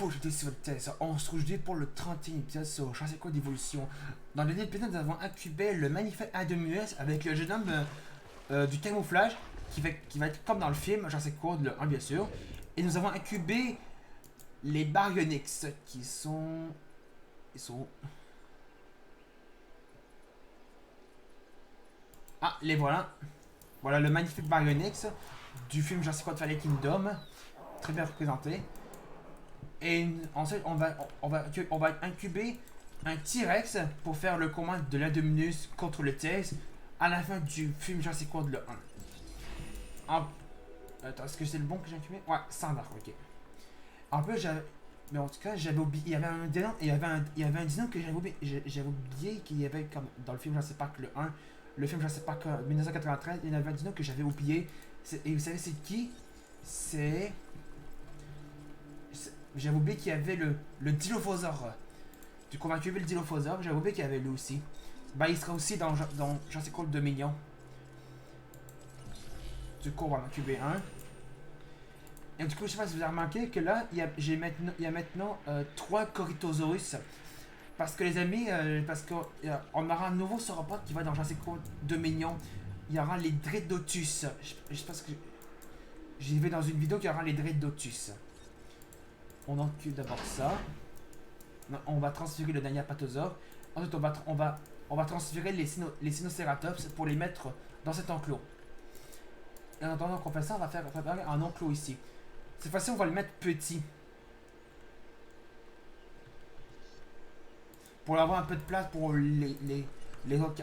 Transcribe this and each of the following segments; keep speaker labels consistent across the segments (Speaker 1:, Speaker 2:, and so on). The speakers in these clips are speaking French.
Speaker 1: Bonjour, j'étais sur le test. On se retrouve pour le 31e épisode sur Je sais quoi d'évolution. Dans le dernier épisode, nous avons incubé le magnifique Ademus avec le jeune homme du camouflage qui va être comme dans le film, j'en sais quoi, le 1 bien sûr. Et nous avons incubé les Baryonyx qui sont. Ils sont. Ah, les voilà. Voilà le magnifique Baryonyx du film J'en sais quoi de Fallen Kingdom. Très bien représenté. Et ensuite, on va incuber un T-Rex pour faire le combat de l'Indominus contre le T-Rex à la fin du film J'en sais quoi de le 1. Attends, est-ce que c'est le bon que j'ai incubé? Ouais, standard, ok. En plus, j'avais. Mais en tout cas, j'avais oublié. Il y avait un dino, que j'avais oublié qu'il y avait comme dans le film J'en sais pas que le 1. Le film J'en sais pas que 1993, il y avait un dino que j'avais oublié. Et vous savez c'est qui? C'est. J'avais oublié qu'il y avait le Dilophosaure. Du coup, on va incuber le Dilophosaure. J'avais oublié qu'il y avait lui aussi. Bah, il sera aussi dans J'en sais quoi le Dominion. Du coup, on va en incuber un. Et du coup, je sais pas si vous avez remarqué que là, il y a maintenant 3 Corythosaurus. Parce que les amis, parce qu'on aura un nouveau sauropode qui va dans J'en sais quoi Dominion. Il y aura les Dreadotus. Je pense que j'ai vu dans une vidéo qu'il y aura les Dreadotus. On encule d'abord ça. On va transférer le dernier Apatosaure. Ensuite, on va transférer les Sinnoceratops pour les mettre dans cet enclos. Et en attendant qu'on fait ça, on va préparer un enclos ici. Cette fois-ci, on va le mettre petit. Pour avoir un peu de place pour les autres,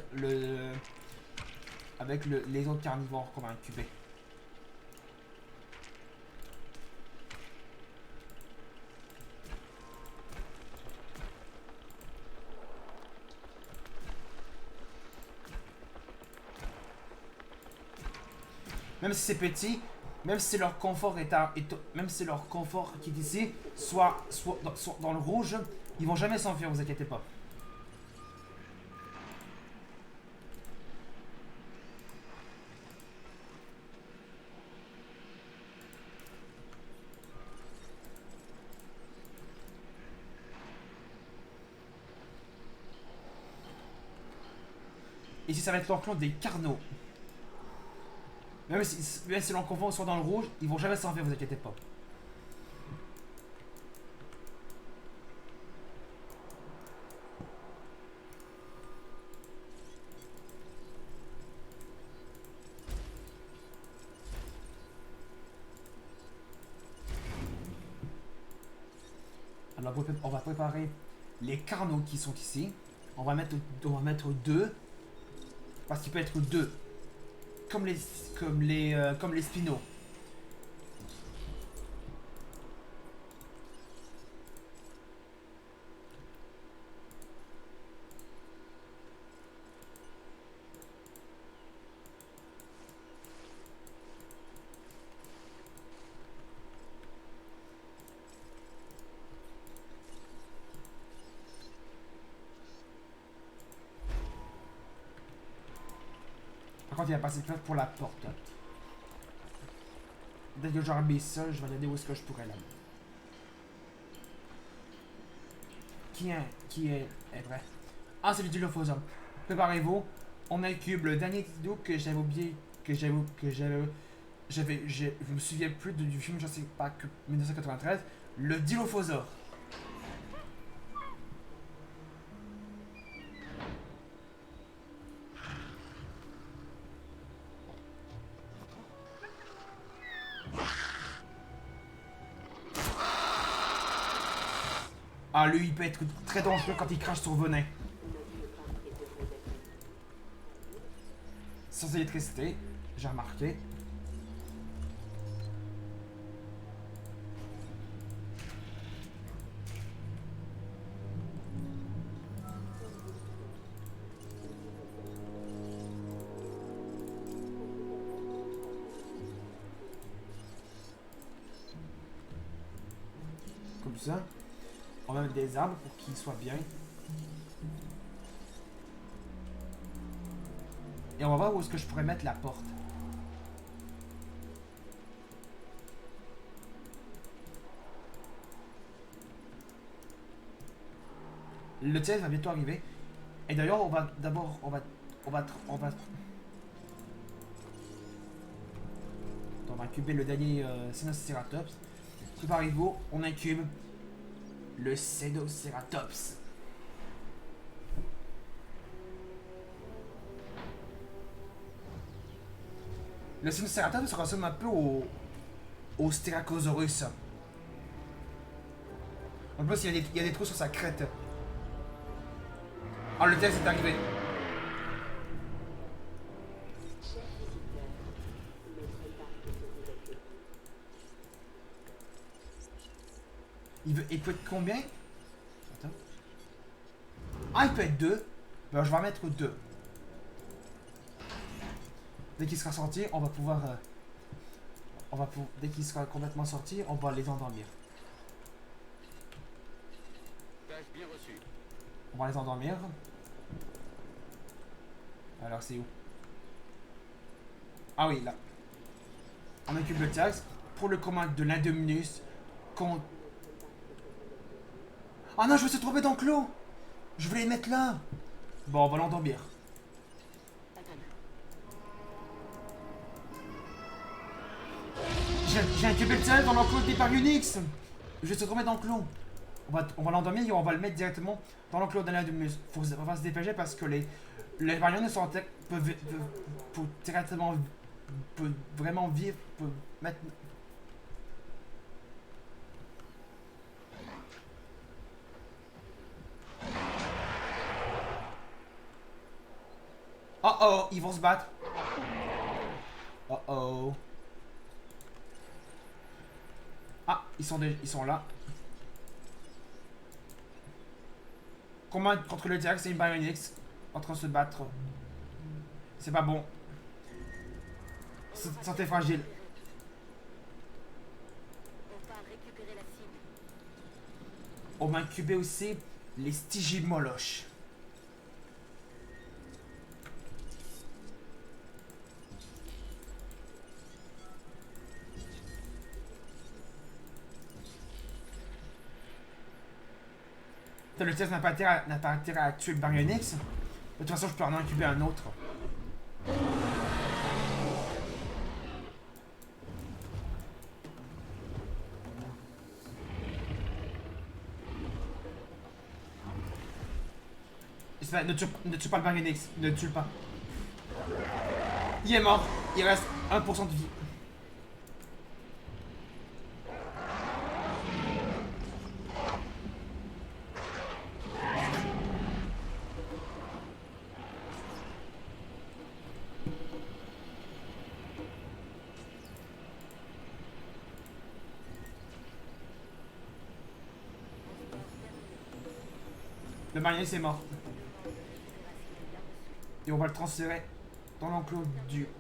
Speaker 1: avec les autres carnivores qu'on va incuber. Même si c'est petit, même si leur confort même si leur confort qui est ici, soit dans le rouge, ils vont jamais s'enfuir, vous inquiétez pas. Ici, ça va être l'enclos des Carnos. Même si leur confort soit dans le rouge, ils vont jamais s'enfuir, vous inquiétez pas. Alors, on va préparer les Carnos qui sont ici. On va mettre 2. Parce qu'il peut être 2. Comme les Spinos. Par contre, il va passer de place pour la porte. Dès que j'aurai mis ça, je vais regarder où est-ce que je pourrais l'amener. Qui est vrai? Ah, c'est le Dilophosaure. Préparez-vous. On incube le dernier vidéo que j'avais oublié. Je me souviens plus du film, je sais pas que 1993. Le Dilophosaure. Ah, lui, il peut être très dangereux quand il crache sur venin. Sans électricité, j'ai remarqué. Comme ça. On va mettre des arbres pour qu'ils soient bien. Et on va voir où est-ce que je pourrais mettre la porte. Le test va bientôt arriver. Et d'ailleurs, on va d'abord, on va incuber le dernier Cenoceratops. Préparez-vous, on incube le Cenoceratops. Le Cenoceratops ressemble un peu au Styracosaurus. En plus, il y a des trous sur sa crête. Ah, le test est arrivé. Il peut être combien? Attends. Ah, il peut être 2. Ben, je vais en mettre 2. Dès qu'il sera sorti, on va pouvoir... dès qu'il sera complètement sorti, on va les endormir. On va les endormir. Alors, c'est où? Ah oui, là. On occupe le T-Rex pour le combat de l'Indominus contre... Ah non, je me suis trompé d'enclos. Je voulais les mettre là. Bon, on va l'endormir. J'ai incubé le T-Rex dans l'enclos des Baryonyx. Je vais se remettre d'enclos. On va l'endormir et on va le mettre directement dans l'enclos de l'Indominus. On va se dépêcher parce que les Baryonyx peuvent directement... peut vraiment vivre, peut mettre... Oh oh, ils vont se battre. Oh oh. Ah, ils sont là. Comment contre le T-Rex et une Baryonyx en train de se battre. C'est pas bon. Santé fragile. On va incuber aussi les Stygimoloches. Le test n'a pas intérêt à tuer le Baryonyx. De toute façon, je peux en incuber un autre. Ne tue pas le Baryonyx. Ne tue pas. Il est mort. Il reste 1% de vie. Le Baryonyx est mort. Et on va le transférer dans l'enclos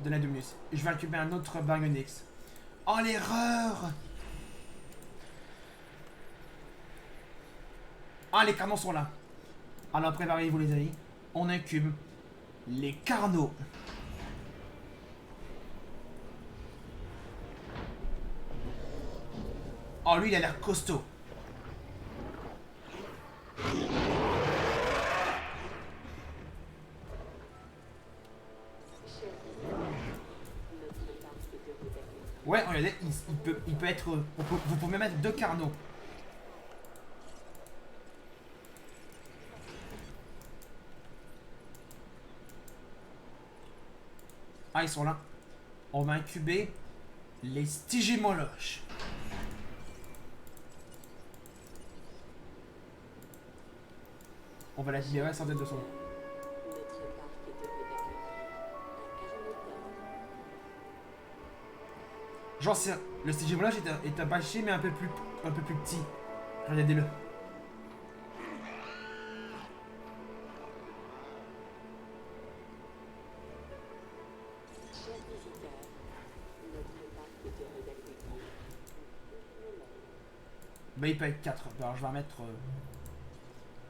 Speaker 1: de l'Indominus. Et je vais incuber un autre Baryonyx. Oh, l'erreur! Ah, les canons sont là. Alors, préparez-vous, les amis. On incube les Carnos. Oh, lui, il a l'air costaud. Ouais, regardez, il peut être... Vous pouvez mettre 2 Carnos. Ah, ils sont là. On va incuber les Stygimoloches. On va la libérer sans tête de son. Genre, le Stygimoloch est un pachy, mais un peu plus petit. Regardez-le. Ben, il peut être 4. Alors, je vais en mettre...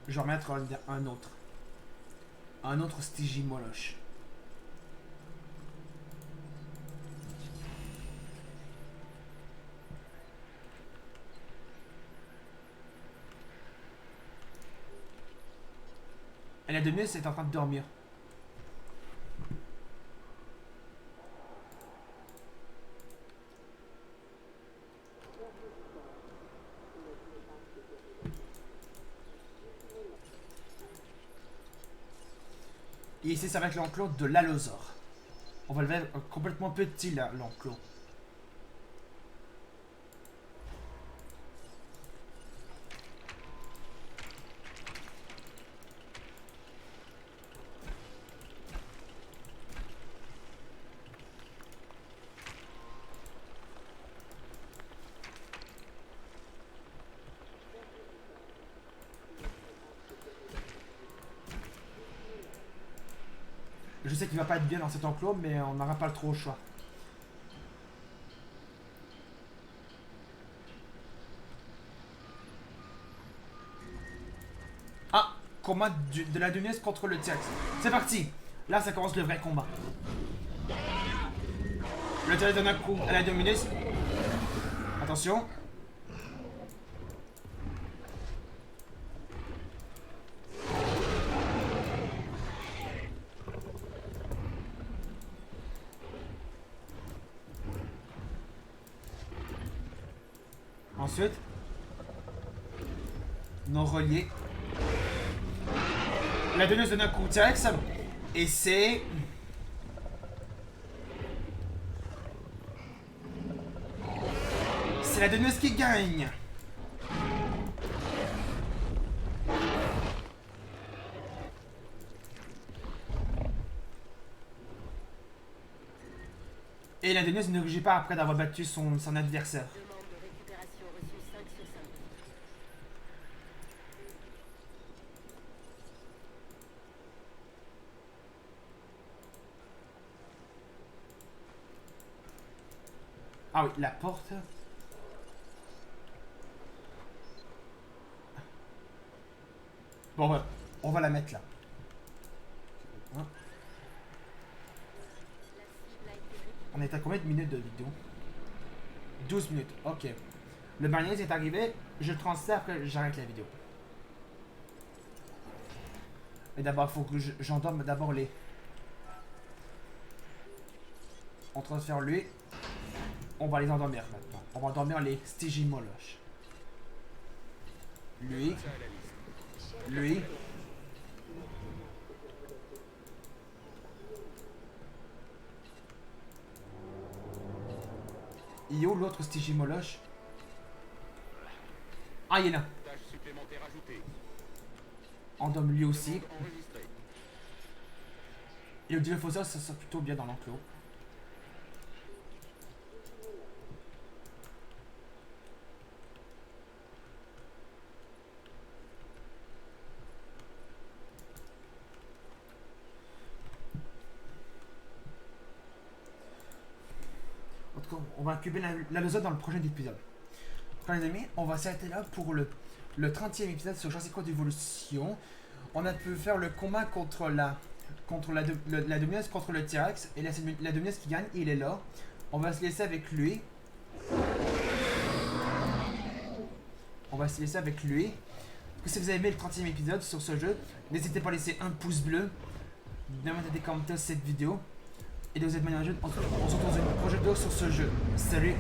Speaker 1: je vais remettre un autre. Un autre Stygimoloch. la Dominus est en train de dormir. Et ici, ça va être l'enclos de l'allosaure. On va le faire complètement petit, là, l'enclos. Je sais qu'il va pas être bien dans cet enclos, mais on n'aura pas trop le choix. Ah, combat de la Dominus contre le T-Rex. C'est parti. Là, ça commence le vrai combat. Le T-Rex donne un coup à la Dominus. Attention. Ensuite, non relié. La Dominus donne un coup T-Rex. Et c'est... C'est la Dominus qui gagne. Et la Dominus ne rugit pas après d'avoir battu son adversaire. Ah oui, la porte. Bon, on va la mettre là. Hein? On est à combien de minutes de vidéo? 12 minutes, ok. Le barnier est arrivé, je le transfère après j'arrête la vidéo. Mais d'abord, il faut que j'endorme d'abord les... On transfère lui. On va les endormir maintenant. On va endormir les Stygimoloches. Lui. Lui. Yo, l'autre Stygimoloche. Ah, il est là. Endorme lui aussi. Et le Dilophosaurus, ça sort plutôt bien dans l'enclos. En tout cas, on va incuber l'allosaure dans le prochain épisode. Enfin, les amis, on va s'arrêter là pour le 30e épisode sur Jurassic World Evolution. On a pu faire le combat contre la Dominus contre le T-Rex. Et la Dominus qui gagne, il est là. On va se laisser avec lui. On va se laisser avec lui. Si vous avez aimé le 30e épisode sur ce jeu, n'hésitez pas à laisser un pouce bleu. De mettre des commentaires sur cette vidéo. Et de vous être manière de jeu. On se retrouve dans une prochaine vidéo sur ce jeu. Salut!